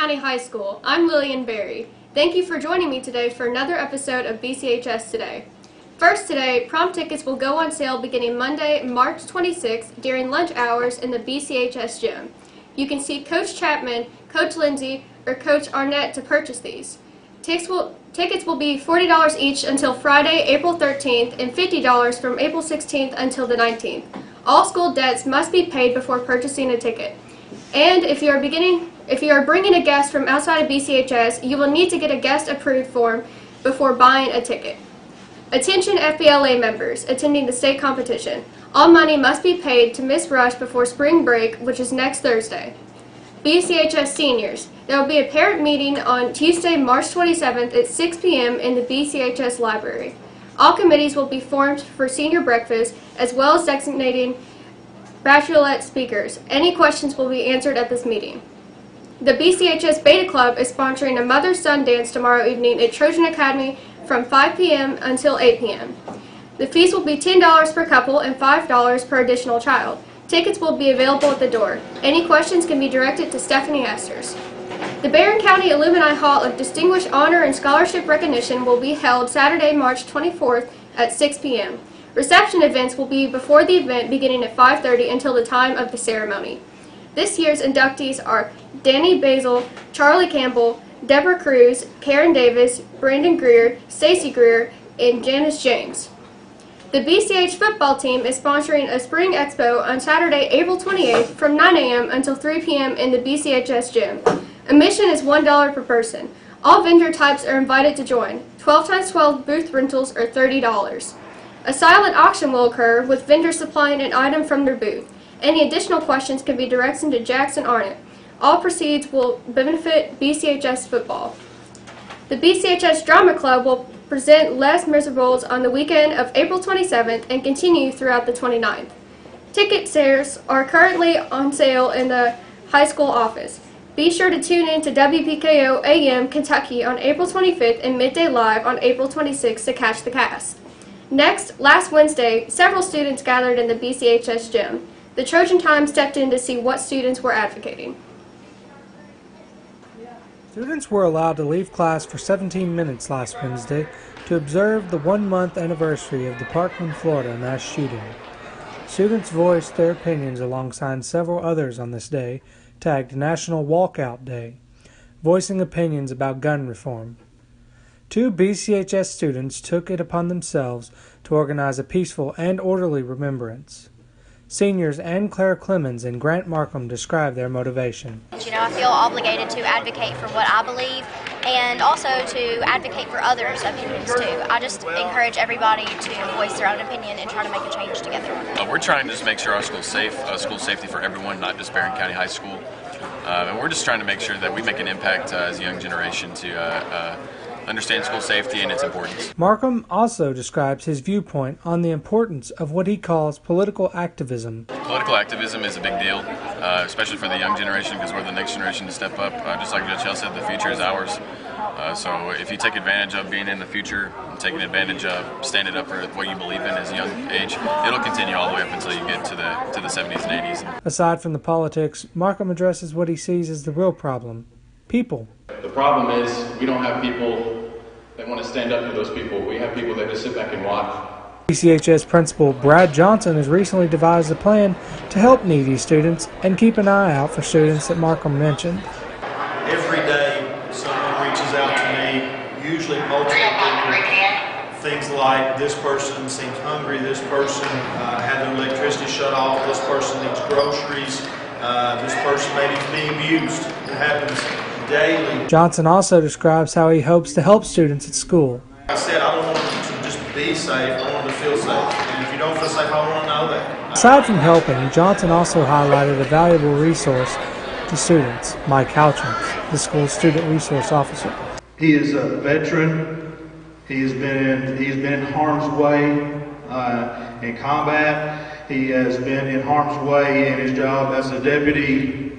County High School. I'm Lillian Berry. Thank you for joining me today for another episode of BCHS Today. First today, prom tickets will go on sale beginning Monday, March 26th during lunch hours in the BCHS gym. You can see Coach Chapman, Coach Lindsay, or Coach Arnett to purchase these. Tickets will be $40 each until Friday, April 13th, and $50 from April 16th until the 19th. All school debts must be paid before purchasing a ticket. And if you are bringing a guest from outside of BCHS, you will need to get a guest approved form before buying a ticket. Attention FBLA members attending the state competition. All money must be paid to Miss Rush before spring break, which is next Thursday. BCHS seniors. There will be a parent meeting on Tuesday, March 27th at 6 p.m. in the BCHS library. All committees will be formed for senior breakfast, as well as designating bachelorette speakers. Any questions will be answered at this meeting. The BCHS Beta Club is sponsoring a mother-son dance tomorrow evening at Trojan Academy from 5 p.m. until 8 p.m. The fees will be $10 per couple and $5 per additional child. Tickets will be available at the door. Any questions can be directed to Stephanie Esters. The Barron County Alumni Hall of Distinguished Honor and Scholarship Recognition will be held Saturday, March 24th at 6 p.m. Reception events will be before the event beginning at 5:30 until the time of the ceremony. This year's inductees are Danny Basil, Charlie Campbell, Deborah Cruz, Karen Davis, Brandon Greer, Stacy Greer, and Janice James. The BCH football team is sponsoring a spring expo on Saturday, April 28th from 9 a.m. until 3 p.m. in the BCHS gym. Admission is $1 per person. All vendor types are invited to join. 12x12 booth rentals are $30. A silent auction will occur with vendors supplying an item from their booth. Any additional questions can be directed to Jackson Arnett. All proceeds will benefit BCHS football. The BCHS Drama Club will present Les Miserables on the weekend of April 27th and continue throughout the 29th. Ticket sales are currently on sale in the high school office. Be sure to tune in to WPKO AM Kentucky on April 25th and Midday Live on April 26th to catch the cast. Next, last Wednesday, several students gathered in the BCHS gym. The Trojan Times stepped in to see what students were advocating. Students were allowed to leave class for 17 minutes last Wednesday to observe the 1-month anniversary of the Parkland, Florida mass shooting. Students voiced their opinions alongside several others on this day, tagged National Walkout Day, voicing opinions about gun reform. 2 BCHS students took it upon themselves to organize a peaceful and orderly remembrance. Seniors Ann Claire Clemens and Grant Markham described their motivation. You know, I feel obligated to advocate for what I believe and also to advocate for others' opinions too. I just encourage everybody to voice their own opinion and try to make a change together. We're trying to just make sure our school's safe, school safety for everyone, not just Barron County High School. And we're just trying to make sure that we make an impact as a young generation to understand school safety and its importance. Markham also describes his viewpoint on the importance of what he calls political activism. Political activism is a big deal, especially for the young generation, because we're the next generation to step up. Just like Judge Hill said, the future is ours. So if you take advantage of being in the future, and taking advantage of standing up for what you believe in as a young age, it'll continue all the way up until you get to the 70s and 80s. Aside from the politics, Markham addresses what he sees as the real problem: people. The problem is we don't have people that want to stand up for those people. We have people that just sit back and watch. BCHS Principal Brad Johnson has recently devised a plan to help needy students and keep an eye out for students that Markham mentioned. Every day someone reaches out to me, usually multiple people, things like this person seems hungry, this person had their electricity shut off, this person needs groceries, this person maybe is being abused. It happens daily. Johnson also describes how he hopes to help students at school. I said I don't want them to just be safe, I want them to feel safe. And if you don't feel safe, I want to know that. Aside from helping, Johnson also highlighted a valuable resource to students, Mike Houchins, the school's student resource officer. He is a veteran. He's been in harm's way in combat. He has been in harm's way in his job as a deputy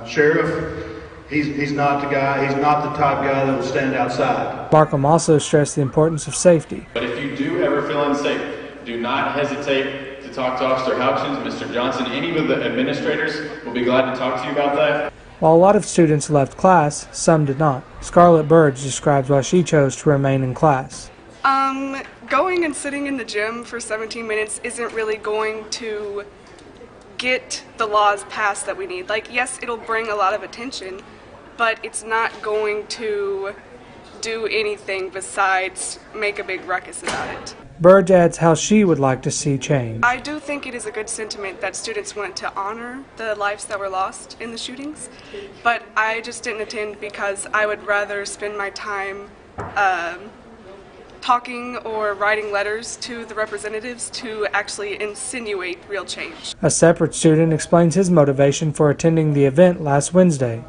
sheriff. He's not the guy. He's not the type of guy that will stand outside. Markham also stressed the importance of safety. But if you do ever feel unsafe, do not hesitate to talk to Officer Houchins, Mr. Johnson. Any of the administrators will be glad to talk to you about that. While a lot of students left class, some did not. Scarlett Burge describes why she chose to remain in class. Going and sitting in the gym for 17 minutes isn't really going to get the laws passed that we need. Like, yes, it'll bring a lot of attention, but it's not going to do anything besides make a big ruckus about it. Burge adds how she would like to see change. I do think it is a good sentiment that students want to honor the lives that were lost in the shootings, but I just didn't attend because I would rather spend my time talking or writing letters to the representatives to actually insinuate real change. A separate student explains his motivation for attending the event last Wednesday.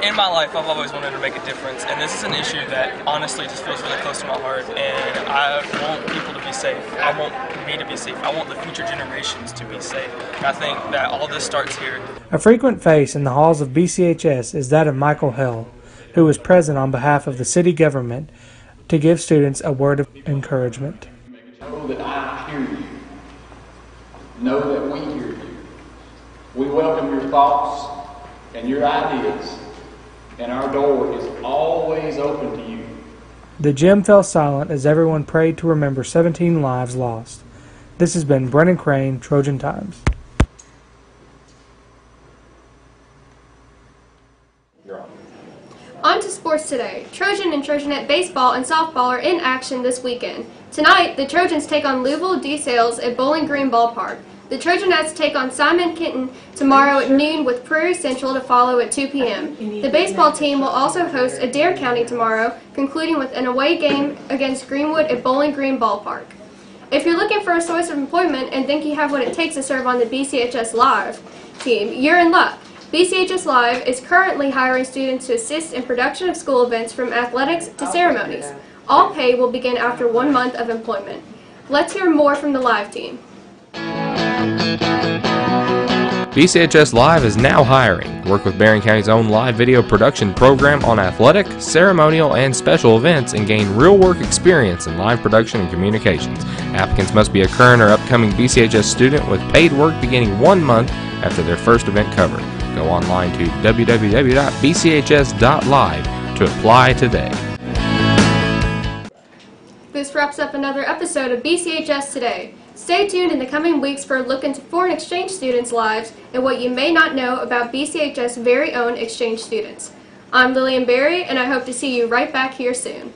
In my life, I've always wanted to make a difference, and this is an issue that honestly just feels really close to my heart, and I want people to be safe. I want me to be safe. I want the future generations to be safe. And I think that all this starts here. A frequent face in the halls of BCHS is that of Michael Hell, who was present on behalf of the city government to give students a word of encouragement. Know that I hear you. Know that we hear you. We welcome your thoughts and your ideas, and our door is always open to you. The gym fell silent as everyone prayed to remember 17 lives lost. This has been Brennan Crane, Trojan Times. On to sports today. Trojan and Trojanette baseball and softball are in action this weekend. Tonight, the Trojans take on Louisville DeSales at Bowling Green Ballpark. The Trojanettes take on Simon Kenton tomorrow at noon with Prairie Central to follow at 2 p.m. The baseball team will also host Adair County tomorrow, concluding with an away game against Greenwood at Bowling Green Ballpark. If you're looking for a source of employment and think you have what it takes to serve on the BCHS Live team, you're in luck. BCHS Live is currently hiring students to assist in production of school events from athletics to ceremonies. All pay will begin after 1 month of employment. Let's hear more from the Live team. BCHS Live is now hiring. Work with Barron County's own live video production program on athletic, ceremonial, and special events and gain real work experience in live production and communications. Applicants must be a current or upcoming BCHS student with paid work beginning 1 month after their first event cover. Go online to www.bchs.live to apply today. This wraps up another episode of BCHS Today. Stay tuned in the coming weeks for a look into foreign exchange students' lives and what you may not know about BCHS' very own exchange students. I'm Lillian Berry, and I hope to see you right back here soon.